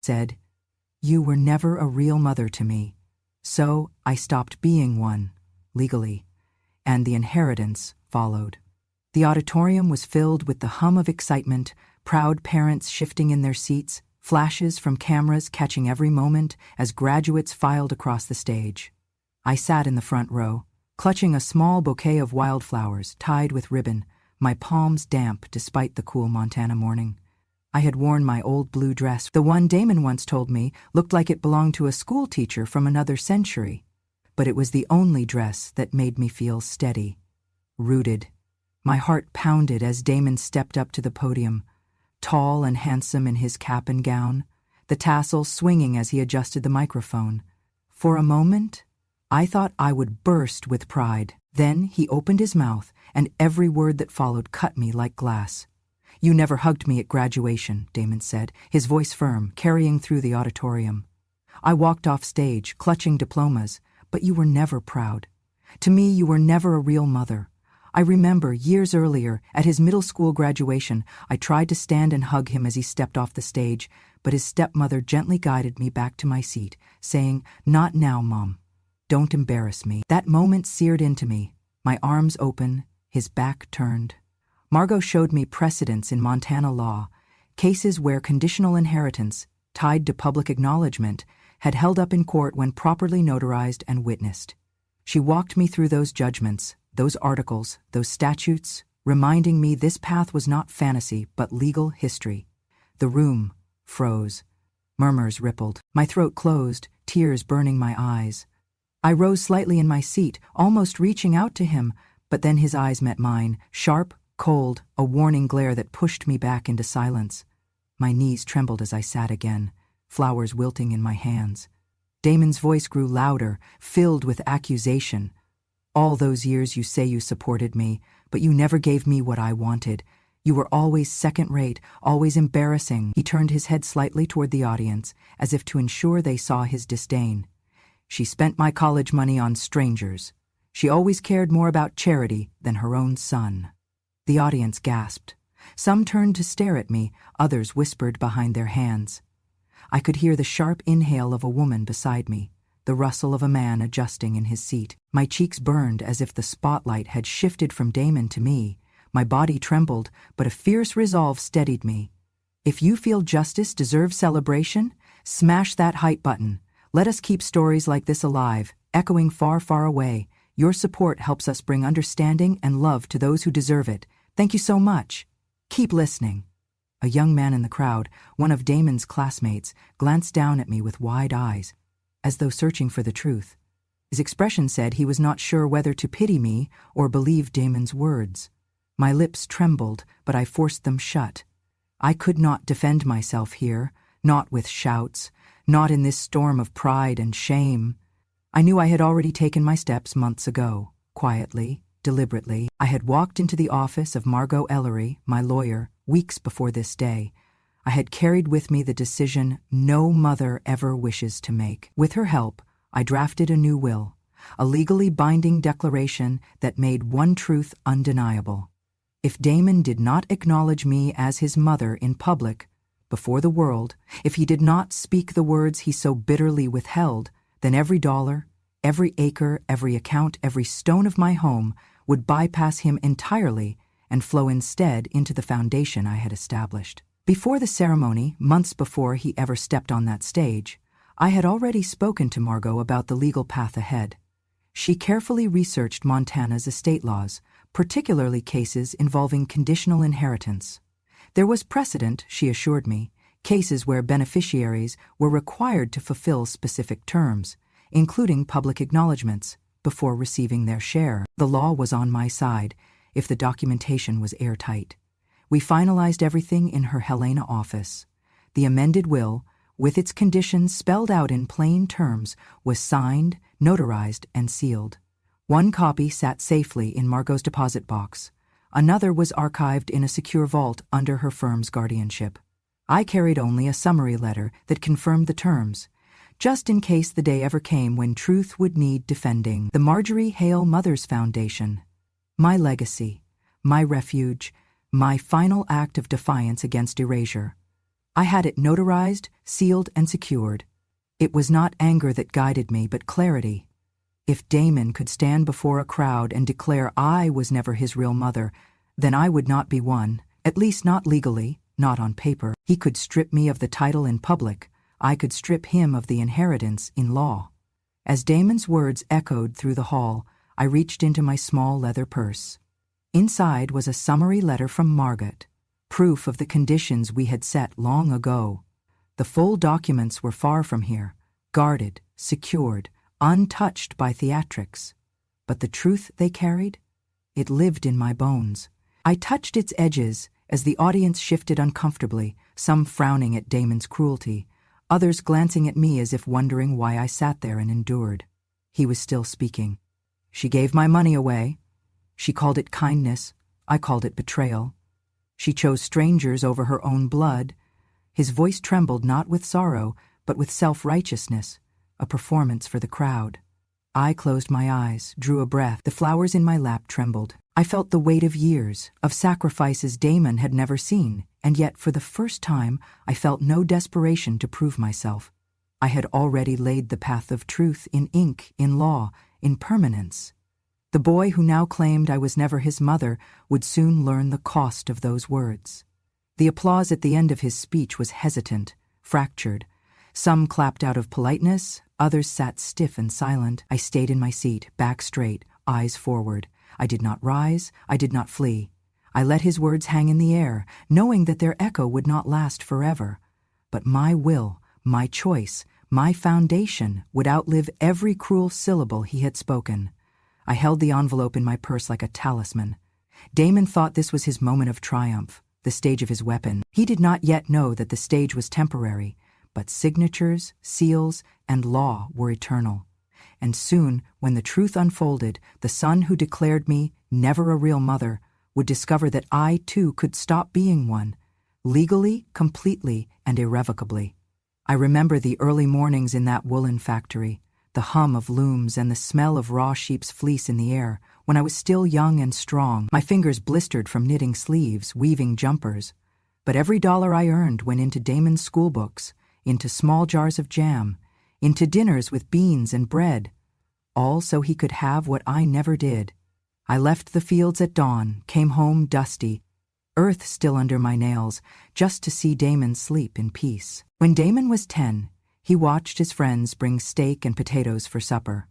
said, "You were never a real mother to me." So I stopped being one, legally, and the inheritance followed. The auditorium was filled with the hum of excitement, proud parents shifting in their seats, flashes from cameras catching every moment as graduates filed across the stage. I sat in the front row, clutching a small bouquet of wildflowers tied with ribbon, my palms damp despite the cool Montana morning. I had worn my old blue dress, the one Damon once told me looked like it belonged to a school teacher from another century. But it was the only dress that made me feel steady, rooted. My heart pounded as Damon stepped up to the podium, tall and handsome in his cap and gown, the tassel swinging as he adjusted the microphone. For a moment, I thought I would burst with pride. Then he opened his mouth, and every word that followed cut me like glass. "You never hugged me at graduation," Damon said, his voice firm, carrying through the auditorium. "I walked off stage, clutching diplomas, but you were never proud. To me, you were never a real mother. I remember years earlier, at his middle school graduation, I tried to stand and hug him as he stepped off the stage, but his stepmother gently guided me back to my seat, saying, 'Not now, Mom. Don't embarrass me.' That moment seared into me, my arms open, his back turned. Margot showed me precedents in Montana law, cases where conditional inheritance, tied to public acknowledgement, had held up in court when properly notarized and witnessed. She walked me through those judgments, those articles, those statutes, reminding me this path was not fantasy but legal history. The room froze. Murmurs rippled. My throat closed, tears burning my eyes. I rose slightly in my seat, almost reaching out to him, but then his eyes met mine, sharp, cold, a warning glare that pushed me back into silence. My knees trembled as I sat again, flowers wilting in my hands. Damon's voice grew louder, filled with accusation. "All those years you say you supported me, but you never gave me what I wanted. You were always second-rate, always embarrassing." He turned his head slightly toward the audience, as if to ensure they saw his disdain. "She spent my college money on strangers. She always cared more about charity than her own son." The audience gasped. Some turned to stare at me, others whispered behind their hands. I could hear the sharp inhale of a woman beside me, the rustle of a man adjusting in his seat. My cheeks burned as if the spotlight had shifted from Damon to me. My body trembled, but a fierce resolve steadied me. If you feel justice deserves celebration, smash that hype button. Let us keep stories like this alive, echoing far, far away. Your support helps us bring understanding and love to those who deserve it. Thank you so much. Keep listening. A young man in the crowd, one of Damon's classmates, glanced down at me with wide eyes, as though searching for the truth. His expression said he was not sure whether to pity me or believe Damon's words. My lips trembled, but I forced them shut. I could not defend myself here, not with shouts, not in this storm of pride and shame. I knew I had already taken my steps months ago, quietly, deliberately. I had walked into the office of Margot Ellery, my lawyer, weeks before this day. I had carried with me the decision no mother ever wishes to make. With her help, I drafted a new will, a legally binding declaration that made one truth undeniable. If Damon did not acknowledge me as his mother in public, before the world, if he did not speak the words he so bitterly withheld, then every dollar, every acre, every account, every stone of my home would bypass him entirely and flow instead into the foundation I had established. Before the ceremony, months before he ever stepped on that stage, I had already spoken to Margot about the legal path ahead. She carefully researched Montana's estate laws, particularly cases involving conditional inheritance. There was precedent, she assured me, cases where beneficiaries were required to fulfill specific terms, including public acknowledgments, before receiving their share. The law was on my side, if the documentation was airtight. We finalized everything in her Helena office. The amended will, with its conditions spelled out in plain terms, was signed, notarized, and sealed. One copy sat safely in Margot's deposit box. Another was archived in a secure vault under her firm's guardianship. I carried only a summary letter that confirmed the terms, just in case the day ever came when truth would need defending. The Marjorie Hale Mothers Foundation. My legacy, my refuge, my final act of defiance against erasure. I had it notarized, sealed, and secured. It was not anger that guided me, but clarity. If Damon could stand before a crowd and declare I was never his real mother, then I would not be one, at least not legally, not on paper. He could strip me of the title in public. I could strip him of the inheritance in law. As Damon's words echoed through the hall, I reached into my small leather purse. Inside was a summary letter from Margot, proof of the conditions we had set long ago. The full documents were far from here, guarded, secured, untouched by theatrics. But the truth they carried? It lived in my bones. I touched its edges as the audience shifted uncomfortably, some frowning at Damon's cruelty, others glancing at me as if wondering why I sat there and endured. He was still speaking. She gave my money away. She called it kindness. I called it betrayal. She chose strangers over her own blood. His voice trembled not with sorrow, but with self-righteousness, a performance for the crowd. I closed my eyes, drew a breath. The flowers in my lap trembled. I felt the weight of years, of sacrifices Damon had never seen, and yet for the first time I felt no desperation to prove myself. I had already laid the path of truth in ink, in law, in permanence. The boy who now claimed I was never his mother would soon learn the cost of those words. The applause at the end of his speech was hesitant, fractured. Some clapped out of politeness, others sat stiff and silent. I stayed in my seat, back straight, eyes forward. I did not rise, I did not flee. I let his words hang in the air, knowing that their echo would not last forever. But my will, my choice, my foundation would outlive every cruel syllable he had spoken. I held the envelope in my purse like a talisman. Damon thought this was his moment of triumph, the stage of his weapon. He did not yet know that the stage was temporary, but signatures, seals, and law were eternal. And soon, when the truth unfolded, the son who declared me never a real mother would discover that I, too, could stop being one, legally, completely, and irrevocably. I remember the early mornings in that woolen factory, the hum of looms and the smell of raw sheep's fleece in the air, when I was still young and strong, my fingers blistered from knitting sleeves, weaving jumpers. But every dollar I earned went into Damon's schoolbooks, into small jars of jam, into dinners with beans and bread, all so he could have what I never did. I left the fields at dawn, came home dusty, earth still under my nails, just to see Damon sleep in peace. When Damon was 10, he watched his friends bring steak and potatoes for supper,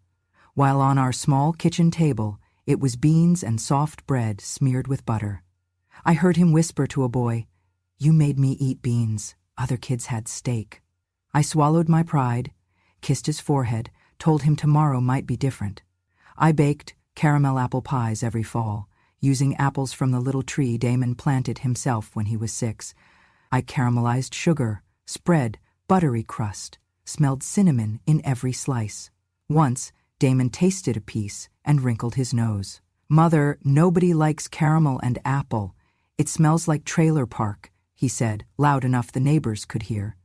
while on our small kitchen table it was beans and soft bread smeared with butter. I heard him whisper to a boy, "You made me eat beans, other kids had steak." I swallowed my pride, kissed his forehead, told him tomorrow might be different. I baked caramel apple pies every fall, using apples from the little tree Damon planted himself when he was 6. I caramelized sugar, spread buttery crust, smelled cinnamon in every slice. Once, Damon tasted a piece and wrinkled his nose. "Mother, nobody likes caramel and apple. It smells like trailer park," he said, loud enough the neighbors could hear.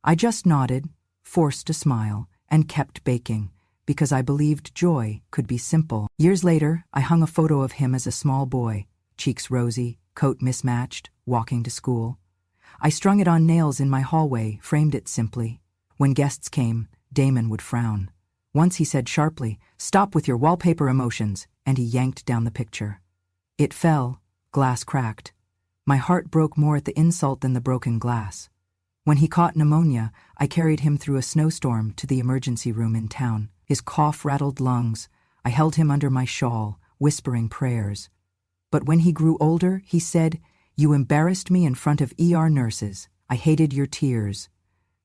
I just nodded, forced a smile, and kept baking, because I believed joy could be simple. Years later, I hung a photo of him as a small boy, cheeks rosy, coat mismatched, walking to school. I strung it on nails in my hallway, framed it simply. When guests came, Damon would frown. Once he said sharply, "Stop with your wallpaper emotions," and he yanked down the picture. It fell, glass cracked. My heart broke more at the insult than the broken glass. When he caught pneumonia, I carried him through a snowstorm to the emergency room in town. His cough-rattled lungs. I held him under my shawl, whispering prayers. But when he grew older, he said, "You embarrassed me in front of ER nurses. I hated your tears."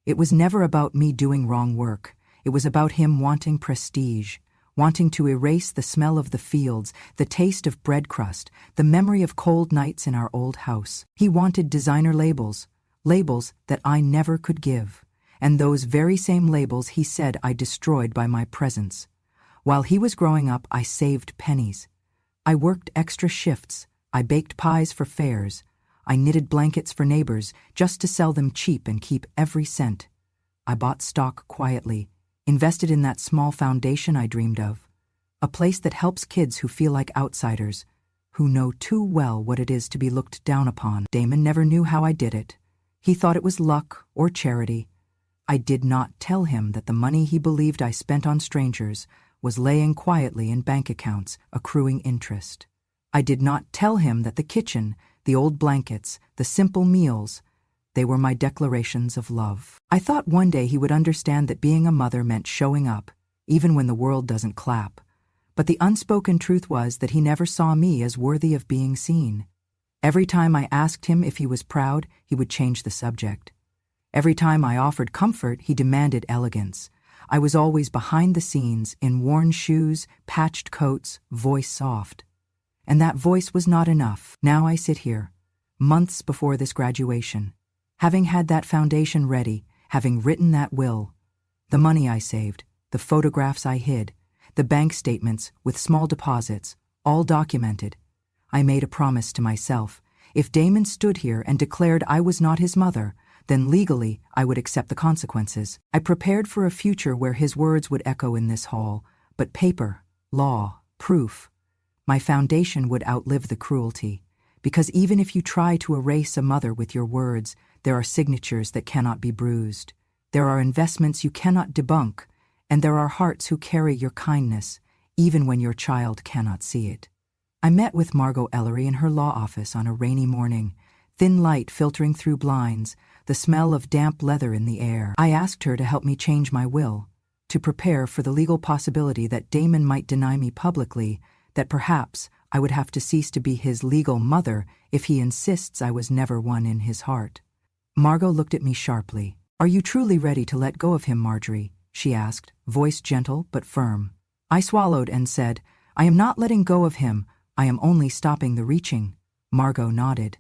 It was never about me doing wrong work. It was about him wanting prestige, wanting to erase the smell of the fields, the taste of bread crust, the memory of cold nights in our old house. He wanted designer labels, labels that I never could give, and those very same labels he said I destroyed by my presence. While he was growing up, I saved pennies. I worked extra shifts. I baked pies for fairs. I knitted blankets for neighbors just to sell them cheap and keep every cent. I bought stock quietly, invested in that small foundation I dreamed of, a place that helps kids who feel like outsiders, who know too well what it is to be looked down upon. Damon never knew how I did it. He thought it was luck or charity. I did not tell him that the money he believed I spent on strangers was laying quietly in bank accounts, accruing interest. I did not tell him that the kitchen, the old blankets, the simple meals, they were my declarations of love. I thought one day he would understand that being a mother meant showing up, even when the world doesn't clap. But the unspoken truth was that he never saw me as worthy of being seen. Every time I asked him if he was proud, he would change the subject. Every time I offered comfort, he demanded elegance. I was always behind the scenes, in worn shoes, patched coats, voice soft. And that voice was not enough. Now I sit here, months before this graduation, having had that foundation ready, having written that will. The money I saved, the photographs I hid, the bank statements with small deposits, all documented. I made a promise to myself. If Damon stood here and declared I was not his mother, then legally I would accept the consequences. I prepared for a future where his words would echo in this hall, but paper, law, proof. My foundation would outlive the cruelty, because even if you try to erase a mother with your words, there are signatures that cannot be bruised. There are investments you cannot debunk, and there are hearts who carry your kindness, even when your child cannot see it. I met with Margot Ellery in her law office on a rainy morning, thin light filtering through blinds, the smell of damp leather in the air. I asked her to help me change my will, to prepare for the legal possibility that Damon might deny me publicly, that perhaps I would have to cease to be his legal mother if he insists I was never one in his heart. Margot looked at me sharply. "Are you truly ready to let go of him, Marjorie?" she asked, voice gentle but firm. I swallowed and said, "I am not letting go of him, I am only stopping the reaching." Margot nodded.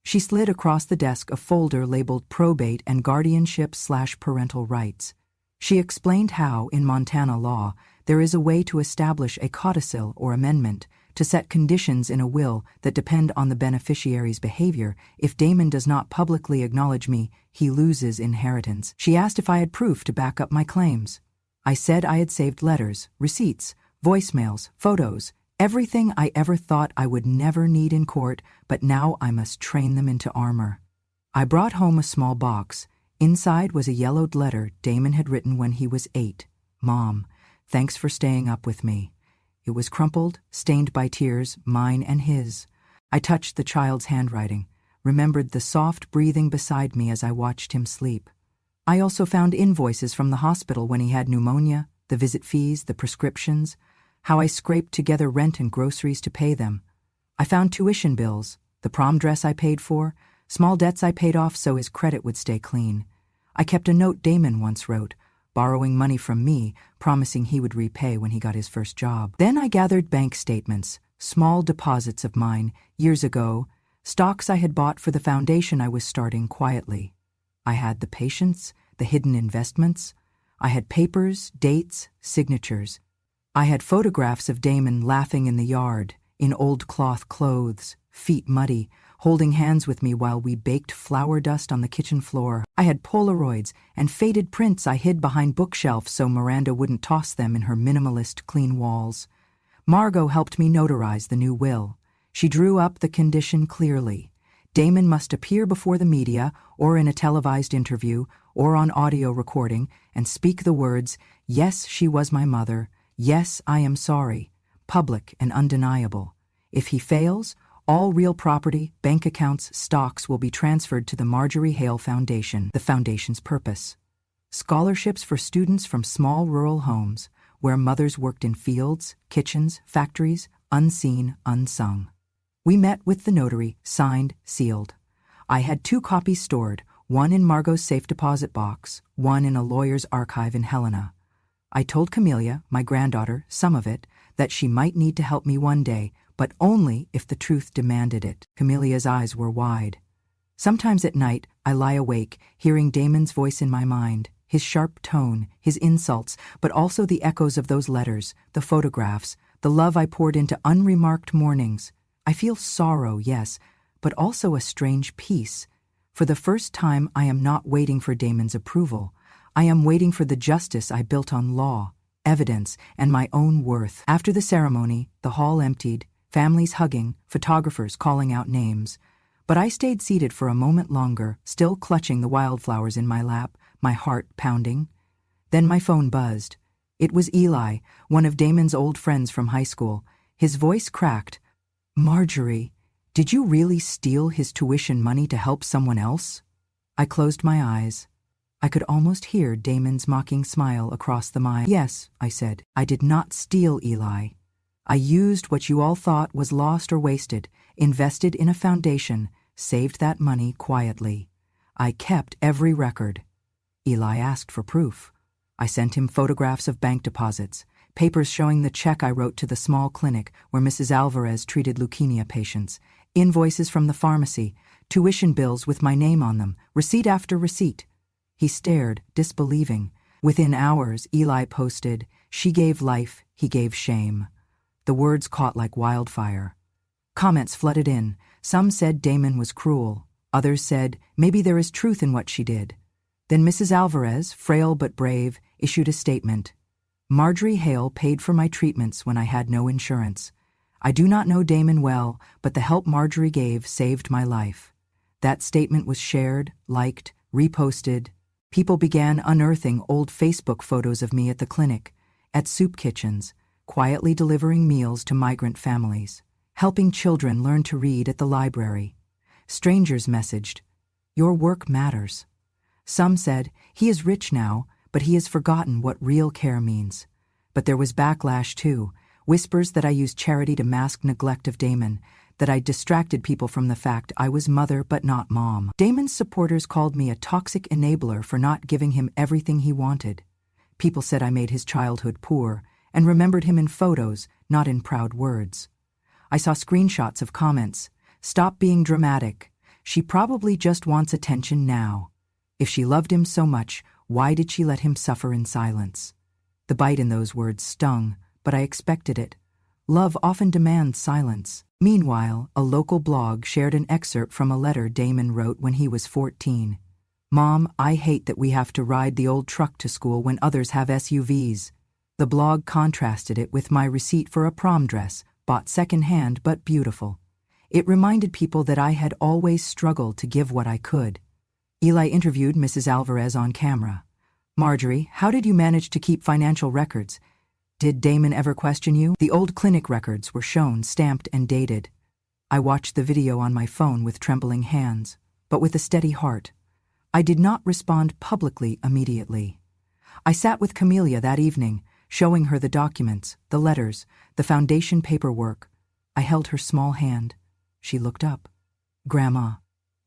She slid across the desk a folder labeled Probate and Guardianship/Parental Rights. She explained how, in Montana law, there is a way to establish a codicil or amendment to set conditions in a will that depend on the beneficiary's behavior. If Damon does not publicly acknowledge me, he loses inheritance. She asked if I had proof to back up my claims. I said I had saved letters, receipts, voicemails, photos, everything I ever thought I would never need in court, but now I must train them into armor. I brought home a small box. Inside was a yellowed letter Damon had written when he was 8. "Mom, thanks for staying up with me." It was crumpled, stained by tears, mine and his. I touched the child's handwriting, remembered the soft breathing beside me as I watched him sleep. I also found invoices from the hospital when he had pneumonia, the visit fees, the prescriptions, how I scraped together rent and groceries to pay them. I found tuition bills, the prom dress I paid for, small debts I paid off so his credit would stay clean. I kept a note Damon once wrote, borrowing money from me, promising he would repay when he got his first job. Then I gathered bank statements, small deposits of mine, years ago, stocks I had bought for the foundation I was starting quietly. I had the patience, the hidden investments. I had papers, dates, signatures. I had photographs of Damon laughing in the yard, in old cloth clothes, feet muddy, holding hands with me while we baked flour dust on the kitchen floor. I had Polaroids and faded prints I hid behind bookshelves so Miranda wouldn't toss them in her minimalist clean walls. Margot helped me notarize the new will. She drew up the condition clearly. Damon must appear before the media or in a televised interview or on audio recording and speak the words, "Yes, she was my mother. Yes, I am sorry," public and undeniable. If he fails, all real property, bank accounts, stocks will be transferred to the Marjorie Hale Foundation, the foundation's purpose. Scholarships for students from small rural homes where mothers worked in fields, kitchens, factories, unseen, unsung. We met with the notary, signed, sealed. I had 2 copies stored, one in Margot's safe deposit box, one in a lawyer's archive in Helena. I told Camelia, my granddaughter, some of it, that she might need to help me one day, but only if the truth demanded it. Camelia's eyes were wide. Sometimes at night, I lie awake, hearing Damon's voice in my mind, his sharp tone, his insults, but also the echoes of those letters, the photographs, the love I poured into unremarked mornings. I feel sorrow, yes, but also a strange peace. For the first time, I am not waiting for Damon's approval. I am waiting for the justice I built on law, evidence, and my own worth. After the ceremony, the hall emptied, families hugging, photographers calling out names. But I stayed seated for a moment longer, still clutching the wildflowers in my lap, my heart pounding. Then my phone buzzed. It was Eli, one of Damon's old friends from high school. His voice cracked. "Marjorie, did you really steal his tuition money to help someone else?" I closed my eyes. I could almost hear Damon's mocking smile across the mile. "Yes," I said, "I did not steal, Eli. I used what you all thought was lost or wasted, invested in a foundation, saved that money quietly. I kept every record." Eli asked for proof. I sent him photographs of bank deposits, papers showing the check I wrote to the small clinic where Mrs. Alvarez treated leukemia patients, invoices from the pharmacy, tuition bills with my name on them, receipt after receipt. He stared, disbelieving. Within hours, Eli posted, "She gave life, he gave shame." The words caught like wildfire. Comments flooded in. Some said Damon was cruel. Others said, maybe there is truth in what she did. Then Mrs. Alvarez, frail but brave, issued a statement. "Marjorie Hale paid for my treatments when I had no insurance. I do not know Damon well, but the help Marjorie gave saved my life." That statement was shared, liked, reposted. People began unearthing old Facebook photos of me at the clinic, at soup kitchens, quietly delivering meals to migrant families, helping children learn to read at the library. Strangers messaged, "Your work matters." Some said, "He is rich now, but he has forgotten what real care means." But there was backlash too, whispers that I used charity to mask neglect of Damon, that I distracted people from the fact I was mother but not mom. Damon's supporters called me a toxic enabler for not giving him everything he wanted. People said I made his childhood poor, and remembered him in photos, not in proud words. I saw screenshots of comments. "Stop being dramatic. She probably just wants attention now. If she loved him so much, why did she let him suffer in silence?" The bite in those words stung, but I expected it. Love often demands silence. Meanwhile, a local blog shared an excerpt from a letter Damon wrote when he was 14. "Mom, I hate that we have to ride the old truck to school when others have SUVs." The blog contrasted it with my receipt for a prom dress, bought secondhand but beautiful. It reminded people that I had always struggled to give what I could. Eli interviewed Mrs. Alvarez on camera. "Marjorie, how did you manage to keep financial records? Did Damon ever question you?" The old clinic records were shown, stamped and dated. I watched the video on my phone with trembling hands, but with a steady heart. I did not respond publicly immediately. I sat with Camelia that evening, showing her the documents, the letters, the foundation paperwork. I held her small hand. She looked up. "Grandma,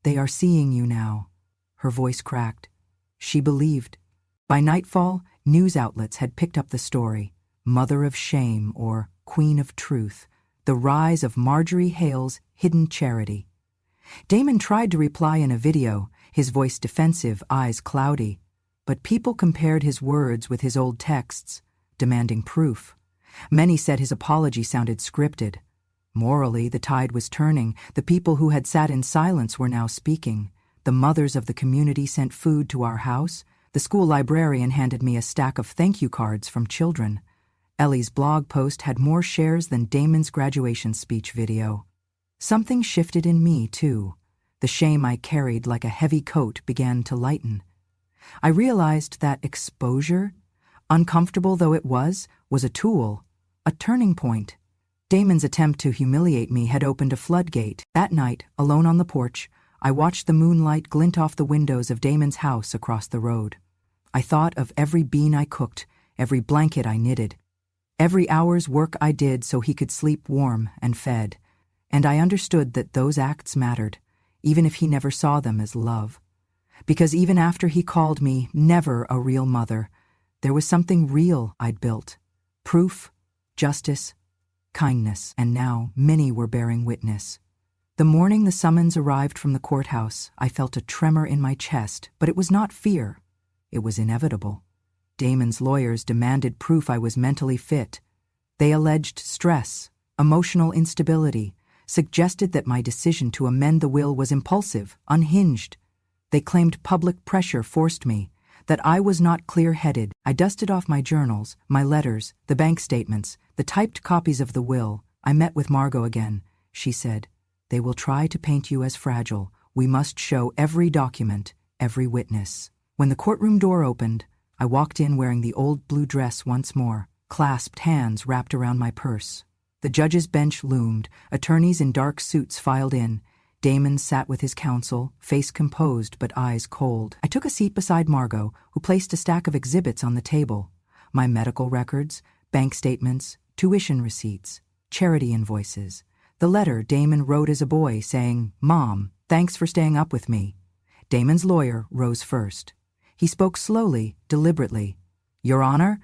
they are seeing you now." Her voice cracked. She believed. By nightfall, news outlets had picked up the story. Mother of Shame, or Queen of Truth, the rise of Marjorie Hale's hidden charity. Damon tried to reply in a video, his voice defensive, eyes cloudy. But people compared his words with his old texts, demanding proof. Many said his apology sounded scripted. Morally, the tide was turning. The people who had sat in silence were now speaking. The mothers of the community sent food to our house. The school librarian handed me a stack of thank you cards from children. Ellie's blog post had more shares than Damon's graduation speech video. Something shifted in me, too. The shame I carried like a heavy coat began to lighten. I realized that exposure, uncomfortable though it was a tool, a turning point. Damon's attempt to humiliate me had opened a floodgate. That night, alone on the porch, I watched the moonlight glint off the windows of Damon's house across the road. I thought of every bean I cooked, every blanket I knitted, every hour's work I did so he could sleep warm and fed, and I understood that those acts mattered, even if he never saw them as love. Because even after he called me never a real mother, there was something real I'd built. Proof, justice, kindness, and now many were bearing witness. The morning the summons arrived from the courthouse, I felt a tremor in my chest, but it was not fear. It was inevitable. Damon's lawyers demanded proof I was mentally fit. They alleged stress, emotional instability, suggested that my decision to amend the will was impulsive, unhinged. They claimed public pressure forced me, that I was not clear-headed. I dusted off my journals, my letters, the bank statements, the typed copies of the will. I met with Margot again. She said, They will try to paint you as fragile. We must show every document, every witness. When the courtroom door opened, I walked in wearing the old blue dress once more, clasped hands wrapped around my purse. The judge's bench loomed, attorneys in dark suits filed in. Damon sat with his counsel, face composed but eyes cold. I took a seat beside Margot, who placed a stack of exhibits on the table. My medical records, bank statements, tuition receipts, charity invoices. The letter Damon wrote as a boy saying, "Mom, thanks for staying up with me." Damon's lawyer rose first. He spoke slowly, deliberately. "Your Honor,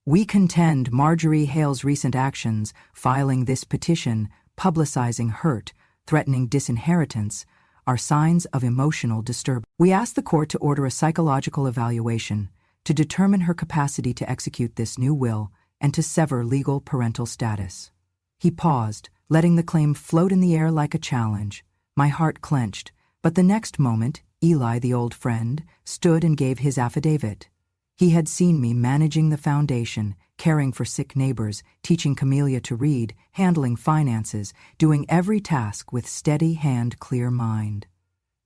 we contend Marjorie Hale's recent actions, filing this petition, publicizing hurt, threatening disinheritance, are signs of emotional disturbance. We ask the court to order a psychological evaluation to determine her capacity to execute this new will and to sever legal parental status." He paused, letting the claim float in the air like a challenge. My heart clenched, but the next moment, Eli, the old friend, stood and gave his affidavit. He had seen me managing the foundation, caring for sick neighbors, teaching Camellia to read, handling finances, doing every task with steady hand, clear mind.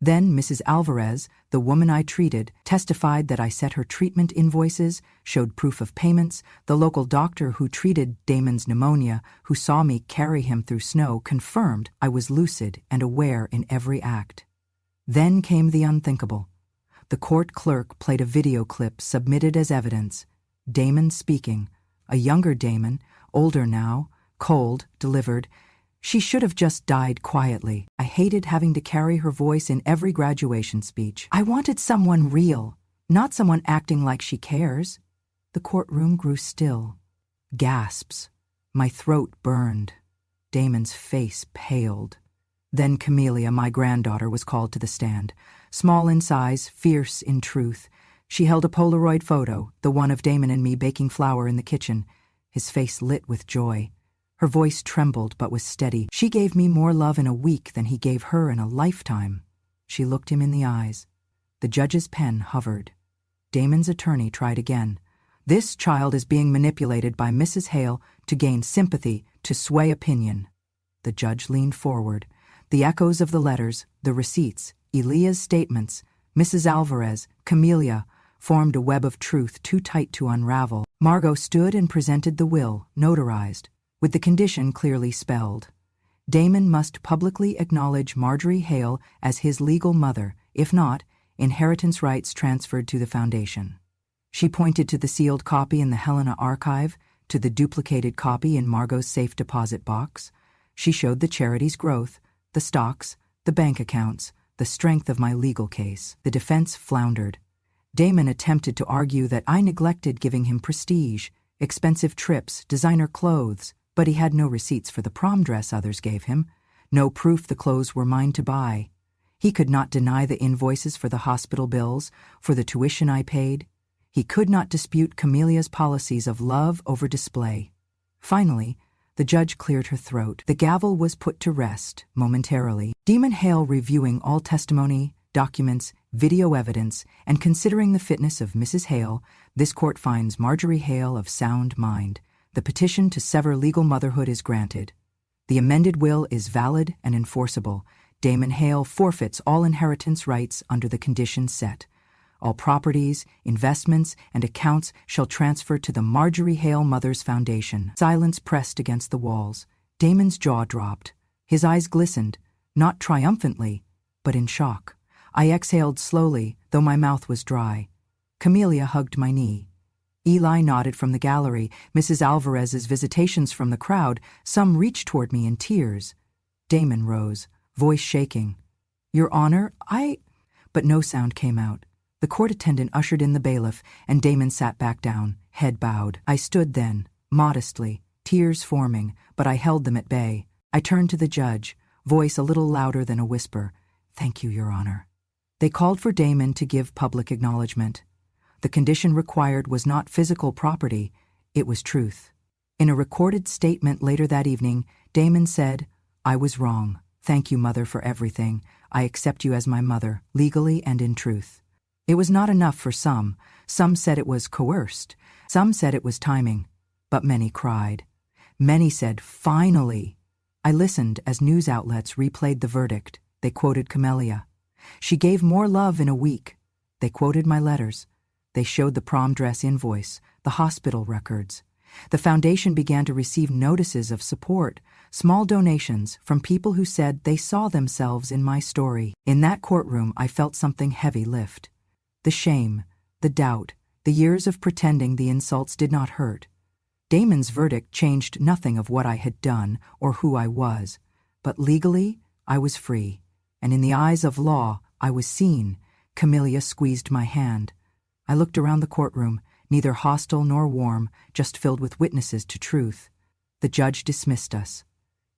Then Mrs. Alvarez, the woman I treated, testified that I set her treatment invoices, showed proof of payments. The local doctor who treated Damon's pneumonia, who saw me carry him through snow, confirmed I was lucid and aware in every act. Then came the unthinkable. The court clerk played a video clip submitted as evidence. Damon speaking, a younger Damon, older now, cold, delivered. She should have just died quietly. I hated having to carry her voice in every graduation speech. I wanted someone real, not someone acting like she cares. The courtroom grew still. Gasps. My throat burned. Damon's face paled. Then Camellia, my granddaughter, was called to the stand. Small in size, fierce in truth. She held a Polaroid photo, the one of Damon and me baking flour in the kitchen, his face lit with joy. Her voice trembled but was steady. She gave me more love in a week than he gave her in a lifetime. She looked him in the eyes. The judge's pen hovered. Damon's attorney tried again. "This child is being manipulated by Mrs. Hale to gain sympathy, to sway opinion." The judge leaned forward. The echoes of the letters, the receipts, Elia's statements, Mrs. Alvarez, Camellia, formed a web of truth too tight to unravel. Margot stood and presented the will, notarized, with the condition clearly spelled. Damon must publicly acknowledge Marjorie Hale as his legal mother, if not, inheritance rights transferred to the foundation. She pointed to the sealed copy in the Helena archive, to the duplicated copy in Margot's safe deposit box. She showed the charity's growth, the stocks, the bank accounts, the strength of my legal case. The defense floundered. Damon attempted to argue that I neglected giving him prestige, expensive trips, designer clothes, but he had no receipts for the prom dress others gave him, no proof the clothes were mine to buy. He could not deny the invoices for the hospital bills, for the tuition I paid. He could not dispute Camelia's policies of love over display. Finally, the judge cleared her throat. The gavel was put to rest, momentarily. Damon Hale reviewing all testimony, documents, video evidence, and considering the fitness of Mrs. Hale, this court finds Marjorie Hale of sound mind. The petition to sever legal motherhood is granted. The amended will is valid and enforceable. Damon Hale forfeits all inheritance rights under the conditions set. All properties, investments, and accounts shall transfer to the Marjorie Hale Mothers Foundation. Silence pressed against the walls. Damon's jaw dropped. His eyes glistened, not triumphantly, but in shock. I exhaled slowly, though my mouth was dry. Camellia hugged my knee. Eli nodded from the gallery, Mrs. Alvarez's visitations from the crowd. Some reached toward me in tears. Damon rose, voice shaking. "Your Honor, But no sound came out. The court attendant ushered in the bailiff, and Damon sat back down, head bowed. I stood then, modestly, tears forming, but I held them at bay. I turned to the judge, voice a little louder than a whisper. "Thank you, Your Honor." They called for Damon to give public acknowledgement. The condition required was not physical property, it was truth. In a recorded statement later that evening, Damon said, "I was wrong. Thank you, Mother, for everything. I accept you as my mother, legally and in truth." It was not enough for some. Some said it was coerced. Some said it was timing. But many cried. Many said, "Finally." I listened as news outlets replayed the verdict. They quoted Camellia. She gave more love in a week. They quoted my letters. They showed the prom dress invoice, the hospital records. The foundation began to receive notices of support, small donations from people who said they saw themselves in my story. In that courtroom, I felt something heavy lift. The shame, the doubt, the years of pretending the insults did not hurt. Damon's verdict changed nothing of what I had done or who I was, but legally, I was free, and in the eyes of law, I was seen. Camellia squeezed my hand. I looked around the courtroom, neither hostile nor warm, just filled with witnesses to truth. The judge dismissed us.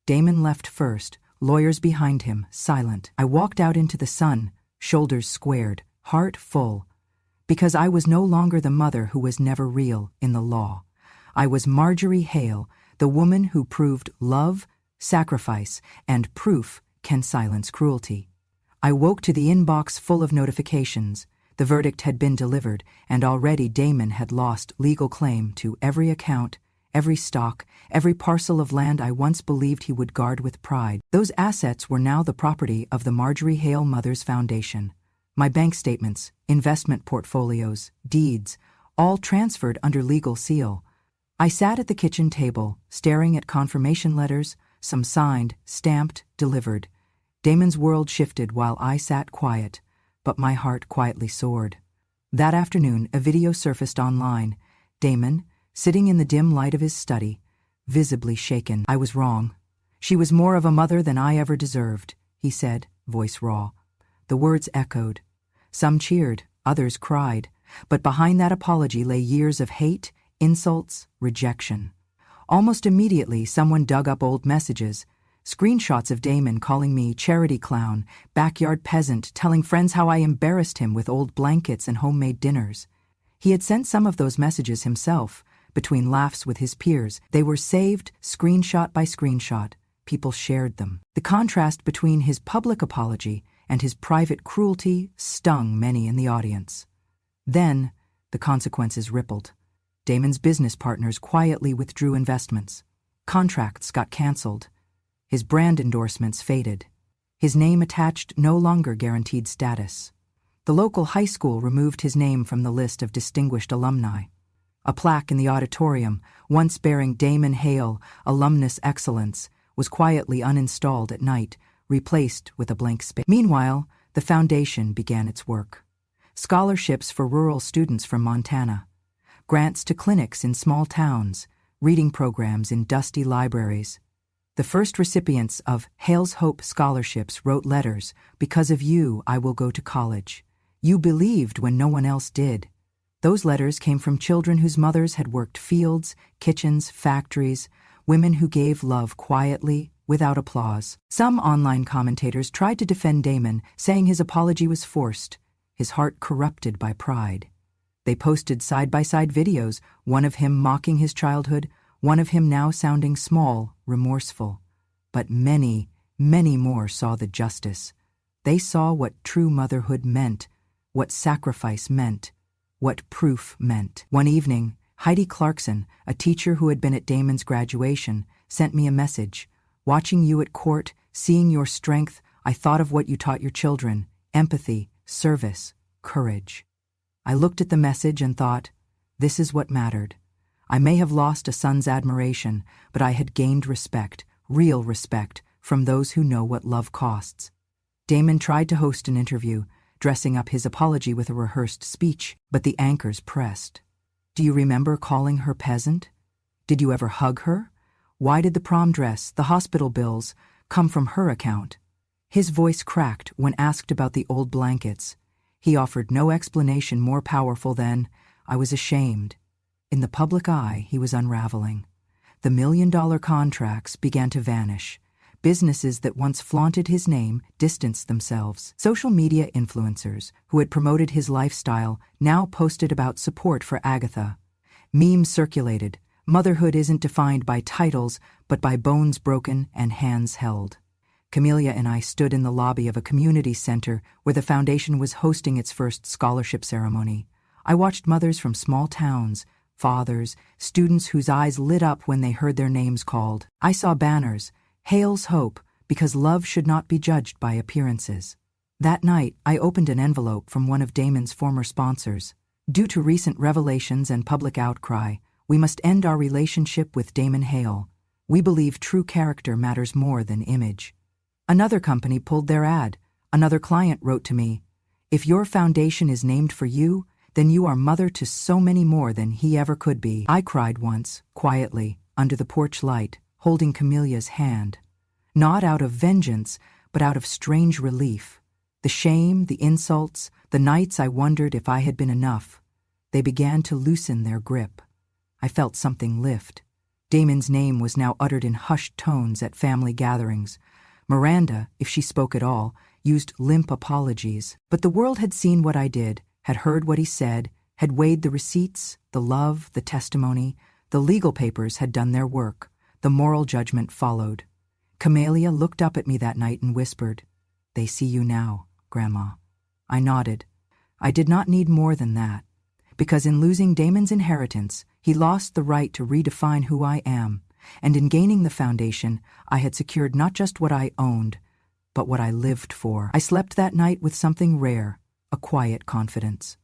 Damon left first, lawyers behind him, silent. I walked out into the sun, shoulders squared, heart full, because I was no longer the mother who was never real in the law. I was Marjorie Hale, the woman who proved love, sacrifice, and proof can silence cruelty. I woke to the inbox full of notifications. The verdict had been delivered, and already Damon had lost legal claim to every account, every stock, every parcel of land I once believed he would guard with pride. Those assets were now the property of the Marjorie Hale Mothers Foundation. My bank statements, investment portfolios, deeds, all transferred under legal seal. I sat at the kitchen table, staring at confirmation letters, some signed, stamped, delivered. Damon's world shifted while I sat quiet, but my heart quietly soared. That afternoon, a video surfaced online. Damon, sitting in the dim light of his study, visibly shaken. I was wrong. She was more of a mother than I ever deserved, he said, voice raw. The words echoed. Some cheered, others cried, but behind that apology lay years of hate, insults, rejection. Almost immediately, someone dug up old messages, screenshots of Damon calling me charity clown, backyard peasant, telling friends how I embarrassed him with old blankets and homemade dinners. He had sent some of those messages himself, between laughs with his peers. They were saved, screenshot by screenshot. People shared them. The contrast between his public apology and his private cruelty stung many in the audience. Then, the consequences rippled. Damon's business partners quietly withdrew investments. Contracts got canceled. His brand endorsements faded. His name attached no longer guaranteed status. The local high school removed his name from the list of distinguished alumni. A plaque in the auditorium, once bearing Damon Hale, Alumnus Excellence, was quietly uninstalled at night, replaced with a blank space. Meanwhile, the foundation began its work. Scholarships for rural students from Montana, grants to clinics in small towns, reading programs in dusty libraries. The first recipients of Hale's Hope scholarships wrote letters, "Because of you, I will go to college. You believed when no one else did." Those letters came from children whose mothers had worked fields, kitchens, factories, women who gave love quietly, without applause. Some online commentators tried to defend Damon, saying his apology was forced, his heart corrupted by pride. They posted side-by-side videos, one of him mocking his childhood, one of him now sounding small, remorseful. But many, many more saw the justice. They saw what true motherhood meant, what sacrifice meant, what proof meant. One evening, Heidi Clarkson, a teacher who had been at Damon's graduation, sent me a message. "Watching you at court, seeing your strength, I thought of what you taught your children: empathy, service, courage." I looked at the message and thought, this is what mattered. I may have lost a son's admiration, but I had gained respect, real respect, from those who know what love costs. Damon tried to host an interview, dressing up his apology with a rehearsed speech, but the anchors pressed. "Do you remember calling her peasant? Did you ever hug her? Why did the prom dress, the hospital bills, come from her account?" His voice cracked when asked about the old blankets. He offered no explanation more powerful than, "I was ashamed." In the public eye, he was unraveling. The million-dollar contracts began to vanish. Businesses that once flaunted his name distanced themselves. Social media influencers who had promoted his lifestyle now posted about support for Agatha. Memes circulated. Motherhood isn't defined by titles, but by bones broken and hands held. Camellia and I stood in the lobby of a community center where the foundation was hosting its first scholarship ceremony. I watched mothers from small towns, fathers, students whose eyes lit up when they heard their names called. I saw banners, Hale's hope, because love should not be judged by appearances. That night, I opened an envelope from one of Damon's former sponsors. Due to recent revelations and public outcry, we must end our relationship with Damon Hale. We believe true character matters more than image. Another company pulled their ad. Another client wrote to me, "If your foundation is named for you, then you are mother to so many more than he ever could be." I cried once, quietly, under the porch light, holding Camelia's hand. Not out of vengeance, but out of strange relief. The shame, the insults, the nights I wondered if I had been enough, they began to loosen their grip. I felt something lift. Damon's name was now uttered in hushed tones at family gatherings. Miranda, if she spoke at all, used limp apologies. But the world had seen what I did, had heard what he said, had weighed the receipts, the love, the testimony. The legal papers had done their work. The moral judgment followed. Camelia looked up at me that night and whispered, "They see you now, Grandma." I nodded. I did not need more than that, because in losing Damon's inheritance, he lost the right to redefine who I am, and in gaining the foundation, I had secured not just what I owned, but what I lived for. I slept that night with something rare, a quiet confidence.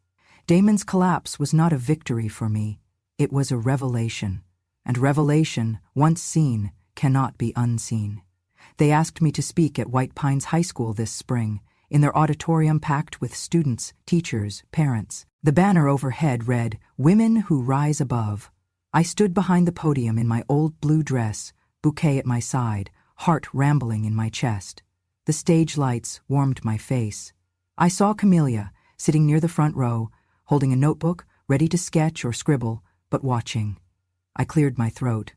Damon's collapse was not a victory for me, it was a revelation, and revelation, once seen, cannot be unseen. They asked me to speak at White Pines High School this spring, in their auditorium packed with students, teachers, parents. The banner overhead read, "Women Who Rise Above." I stood behind the podium in my old blue dress, bouquet at my side, heart rambling in my chest. The stage lights warmed my face. I saw Camelia, sitting near the front row, holding a notebook, ready to sketch or scribble, but watching. I cleared my throat.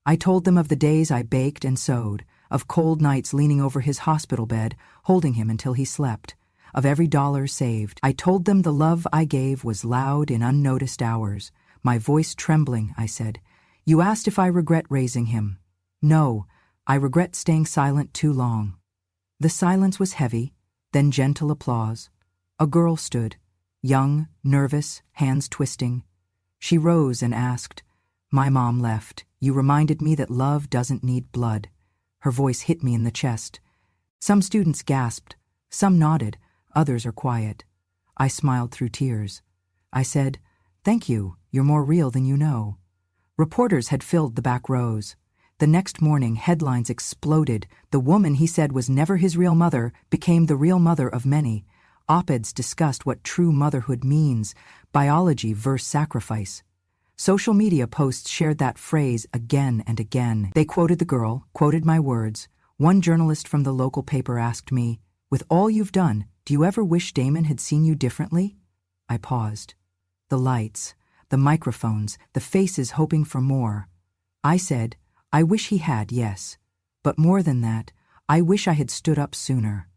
I told them of the days I baked and sewed, of cold nights leaning over his hospital bed, holding him until he slept, of every dollar saved. I told them the love I gave was loud in unnoticed hours. My voice trembling, I said, "You asked if I regret raising him. No, I regret staying silent too long." The silence was heavy, then gentle applause. A girl stood, young, nervous, hands twisting. She rose and asked, "My mom left. You reminded me that love doesn't need blood." Her voice hit me in the chest. Some students gasped, some nodded, others are quiet. I smiled through tears. I said, "Thank you, you're more real than you know." Reporters had filled the back rows. The next morning, headlines exploded. The woman he said was never his real mother became the real mother of many. Op-eds discussed what true motherhood means, biology versus sacrifice. Social media posts shared that phrase again and again. They quoted the girl, quoted my words. One journalist from the local paper asked me, "With all you've done, do you ever wish Damon had seen you differently?" I paused. The lights, the microphones, the faces hoping for more. I said, "I wish he had, yes. But more than that, I wish I had stood up sooner."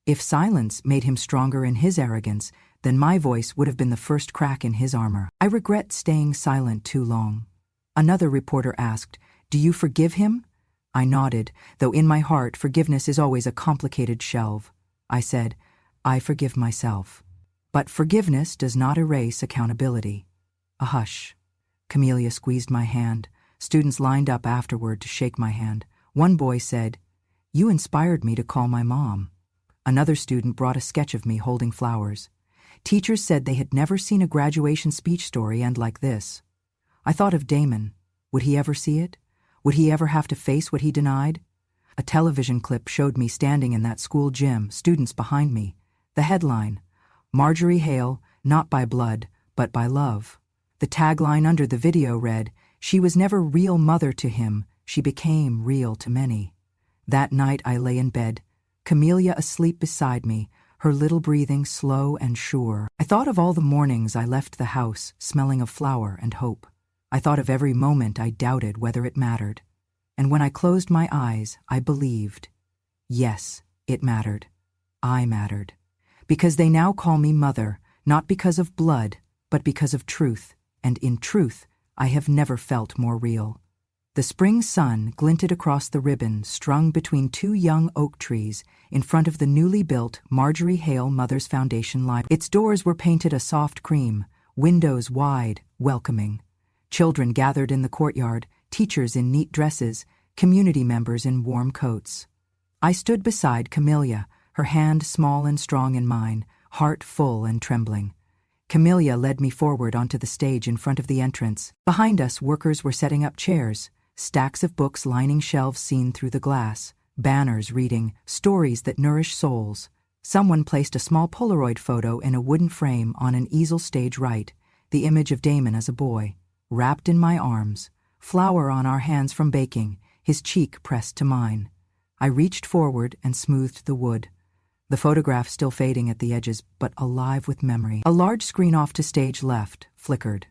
If silence made him stronger in his arrogance, then my voice would have been the first crack in his armor. I regret staying silent too long. Another reporter asked, "Do you forgive him?" I nodded, though in my heart forgiveness is always a complicated shelve. I said, "I forgive myself." But forgiveness does not erase accountability. A hush. Camelia squeezed my hand. Students lined up afterward to shake my hand. One boy said, "You inspired me to call my mom." Another student brought a sketch of me holding flowers. Teachers said they had never seen a graduation speech story end like this. I thought of Damon. Would he ever see it? Would he ever have to face what he denied? A television clip showed me standing in that school gym, students behind me. The headline, "Marjorie Hale, not by blood, but by love." The tagline under the video read, "She was never real mother to him, she became real to many." That night I lay in bed, Camelia asleep beside me, her little breathing slow and sure. I thought of all the mornings I left the house, smelling of flower and hope. I thought of every moment I doubted whether it mattered. And when I closed my eyes, I believed. Yes, it mattered. I mattered. Because they now call me mother, not because of blood, but because of truth. And in truth, I have never felt more real. The spring sun glinted across the ribbon strung between two young oak trees in front of the newly built Marjorie Hale Mothers Foundation Library. Its doors were painted a soft cream, windows wide, welcoming. Children gathered in the courtyard, teachers in neat dresses, community members in warm coats. I stood beside Camellia, her hand small and strong in mine, heart full and trembling. Camellia led me forward onto the stage in front of the entrance. Behind us, workers were setting up chairs, stacks of books lining shelves seen through the glass, banners reading, "Stories that nourish souls." Someone placed a small Polaroid photo in a wooden frame on an easel stage right, the image of Damon as a boy, wrapped in my arms, flour on our hands from baking, his cheek pressed to mine. I reached forward and smoothed the wood. The photograph still fading at the edges, but alive with memory. A large screen off to stage left flickered.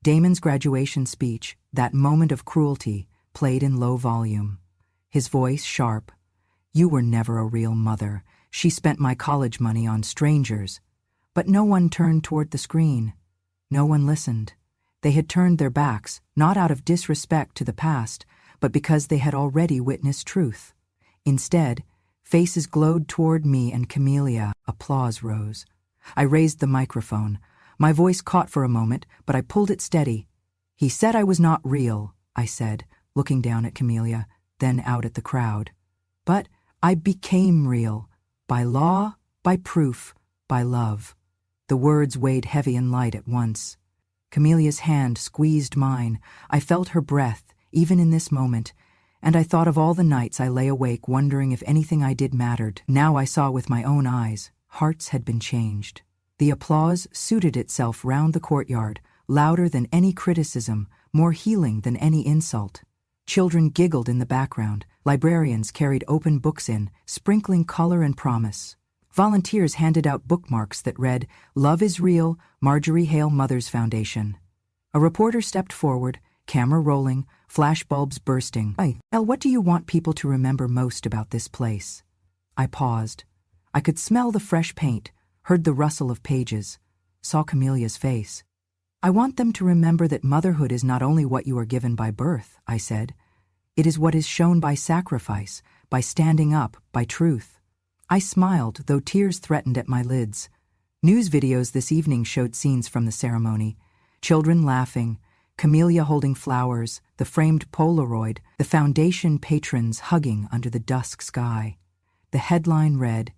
Damon's graduation speech, that moment of cruelty, played in low volume. His voice sharp. "You were never a real mother. She spent my college money on strangers." But no one turned toward the screen. No one listened. They had turned their backs, not out of disrespect to the past, but because they had already witnessed truth. Instead, faces glowed toward me and Camellia. Applause rose. I raised the microphone. My voice caught for a moment, but I pulled it steady. "He said I was not real," I said, looking down at Camellia, then out at the crowd. "But I became real. By law, by proof, by love." The words weighed heavy and light at once. Camelia's hand squeezed mine. I felt her breath, even in this moment, and I thought of all the nights I lay awake wondering if anything I did mattered. Now I saw with my own eyes. Hearts had been changed. The applause suited itself round the courtyard, louder than any criticism, more healing than any insult. Children giggled in the background. Librarians carried open books in, sprinkling color and promise. Volunteers handed out bookmarks that read, "Love is Real, Marjorie Hale Mothers Foundation." A reporter stepped forward, camera rolling, flashbulbs bursting. "Elle, what do you want people to remember most about this place?" I paused. I could smell the fresh paint, heard the rustle of pages, saw Camelia's face. "I want them to remember that motherhood is not only what you are given by birth," I said. "It is what is shown by sacrifice, by standing up, by truth." I smiled, though tears threatened at my lids. News videos this evening showed scenes from the ceremony. Children laughing, Camellia holding flowers, the framed Polaroid, the foundation patrons hugging under the dusk sky. The headline read,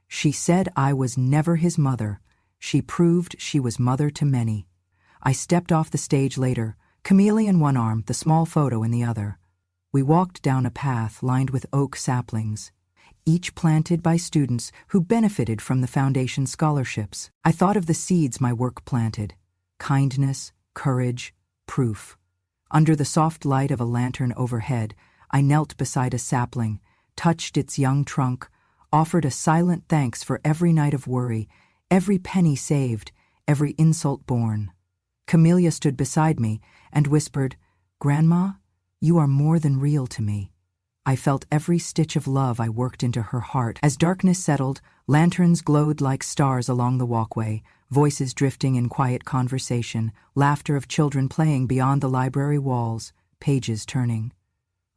"She said I was never his mother. She proved she was mother to many." I stepped off the stage later, Camellia in one arm, the small photo in the other. We walked down a path lined with oak saplings, each planted by students who benefited from the foundation scholarships. I thought of the seeds my work planted: kindness, courage, proof. Under the soft light of a lantern overhead, I knelt beside a sapling, touched its young trunk, offered a silent thanks for every night of worry, every penny saved, every insult borne. Camellia stood beside me and whispered, "Grandma, you are more than real to me." I felt every stitch of love I worked into her heart. As darkness settled, lanterns glowed like stars along the walkway, voices drifting in quiet conversation, laughter of children playing beyond the library walls, pages turning.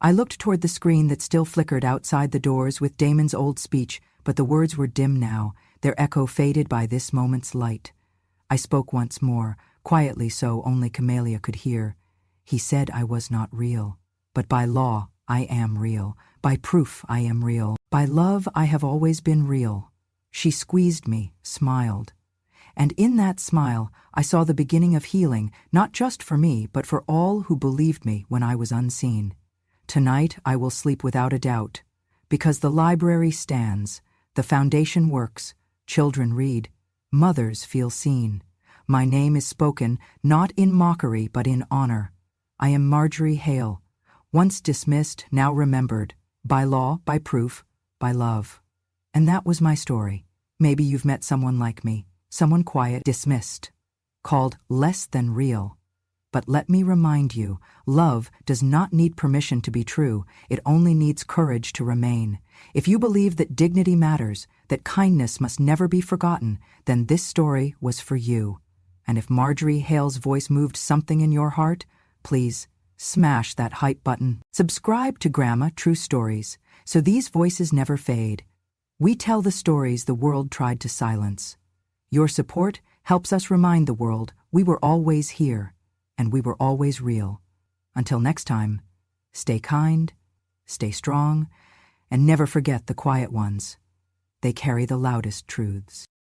I looked toward the screen that still flickered outside the doors with Damon's old speech, but the words were dim now, their echo faded by this moment's light. I spoke once more, quietly so only Camellia could hear. "He said I was not real, but by law I am real. By proof I am real. By love I have always been real." She squeezed me, smiled. And in that smile, I saw the beginning of healing, not just for me, but for all who believed me when I was unseen. Tonight I will sleep without a doubt, because the library stands, the foundation works, children read, mothers feel seen. My name is spoken, not in mockery, but in honor. I am Marjorie Hale, once dismissed, now remembered, by law, by proof, by love. And that was my story. Maybe you've met someone like me, someone quiet, dismissed, called less than real. But let me remind you, love does not need permission to be true. It only needs courage to remain. If you believe that dignity matters, that kindness must never be forgotten, then this story was for you. And if Marjorie Hale's voice moved something in your heart, please smash that hype button. Subscribe to Grandma True Stories, so these voices never fade. We tell the stories the world tried to silence. Your support helps us remind the world we were always here, and we were always real. Until next time, stay kind, stay strong, and never forget the quiet ones. They carry the loudest truths.